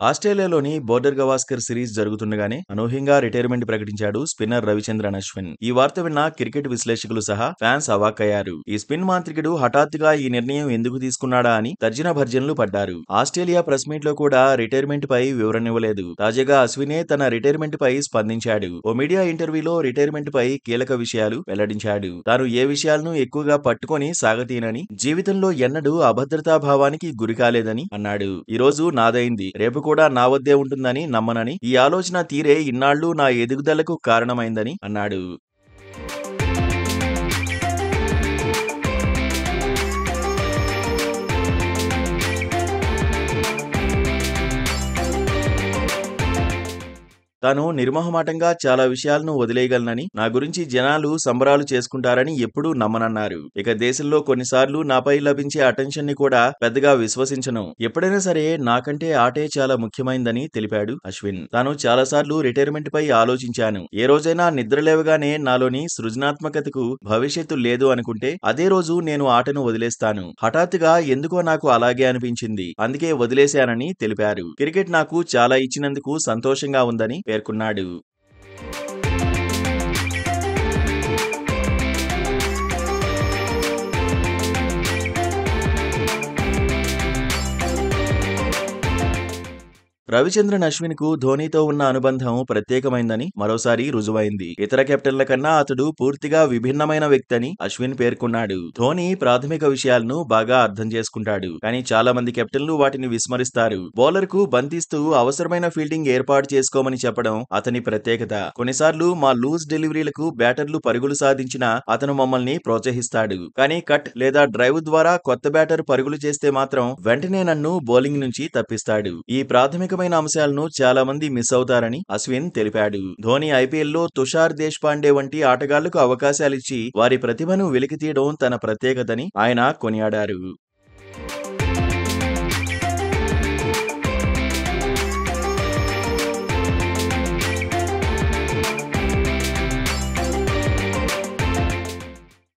ఆస్ట్రేలియాలోని border Gavaskar series జరుగుతుండగానే అనూహ్యంగా retirement ప్రకటించాడు స్పిన్నర్ రవిచంద్రన్ అశ్విన్. ఈ వార్త విన్న క్రికెట్ విశ్లేషకులు సహా ఫ్యాన్స్ అవాక్కయ్యారు. ఈ స్పిన్ మాంత్రికుడు హఠాత్తుగా ఈ నిర్ణయం ఎందుకు తీసుకున్నాడా అని తర్జన భర్జనలు పడ్డారు. ఆస్ట్రేలియా ప్రెస్ మీట్ లో కూడా రిటైర్మెంట్ పై వివరణివ్వలేదు. తాజాగా అశ్వినే తన రిటైర్మెంట్ పై స్పందించాడు. ఓ మీడియా ఇంటర్వ్యూలో రిటైర్మెంట్ పై కీలక విషయాలు వెల్లడించాడు. తాను ఏ విషయాలను ఎక్కువగా పట్టుకొని సాగతీనని, జీవితంలో ఎన్నడూ అభద్రతా భావానికి గురికాలేదని అన్నాడు. ఈ రోజు నాదైంది, రేపు కూడా నా వద్దే ఉంటుందని నమ్మనని, ఈ ఆలోచన తీరే ఇన్నాళ్లు నా ఎదుగుదలకు కారణమైందని అన్నాడు. తాను నిర్మోహమాటంగా చాలా విషయాలను వదిలేయగలనని, నా గురించి జనాలు సంబరాలు చేసుకుంటారని ఎప్పుడూ నమ్మనన్నారు. ఇక దేశంలో కొన్నిసార్లు నాపై లభించే అటెన్షన్ ని కూడా పెద్దగా విశ్వసించను. ఎప్పుడైనా సరే నాకంటే ఆటే చాలా ముఖ్యమైందని తెలిపాడు అశ్విన్. తాను చాలాసార్లు రిటైర్మెంట్ పై ఆలోచించాను. ఏ రోజైనా నిద్రలేవగానే నాలోని సృజనాత్మకతకు భవిష్యత్తు లేదు అనుకుంటే అదే రోజు నేను ఆటను వదిలేస్తాను. హఠాత్తుగా ఎందుకో నాకు అలాగే అనిపించింది, అందుకే వదిలేశానని తెలిపారు. క్రికెట్ నాకు చాలా ఇచ్చినందుకు సంతోషంగా ఉందని పేర్కొన్నాడు. రవిచంద్రన్ అశ్విన్ కు ధోనీతో ఉన్న అనుబంధం ప్రత్యేకమైందని మరోసారి రుజువైంది. ఇతర కెప్టెన్ల కన్నా అతడు పూర్తిగా విభిన్నమైన వ్యక్తి అని అశ్విన్ పేర్కొన్నాడు. ధోనీ ప్రాథమిక విషయాలను బాగా అర్థం చేసుకుంటాడు, కానీ చాలా మంది కెప్టెన్లు వాటిని విస్మరిస్తారు. బౌలర్ కు బంతిస్తూ అవసరమైన ఫీల్డింగ్ ఏర్పాటు చేసుకోమని చెప్పడం అతని ప్రత్యేకత. కొన్నిసార్లు మా లూజ్ డెలివరీలకు బ్యాటర్లు పరుగులు సాధించినా అతను మమ్మల్ని ప్రోత్సహిస్తాడు, కానీ కట్ లేదా డ్రైవ్ ద్వారా కొత్త బ్యాటర్ పరుగులు చేస్తే మాత్రం వెంటనే నన్ను బౌలింగ్ నుంచి తప్పిస్తాడు. ఈ ప్రాథమికమైన అంశాలను చాలా మంది మిస్ అవుతారని అశ్విన్ తెలిపాడు. ధోనీ ఐపీఎల్లో తుషార్ దేశ్పాండే వంటి ఆటగాళ్లకు అవకాశాలిచ్చి వారి ప్రతిభను వెలికితీయడం తన ప్రత్యేకతని ఆయన కొనియాడారు.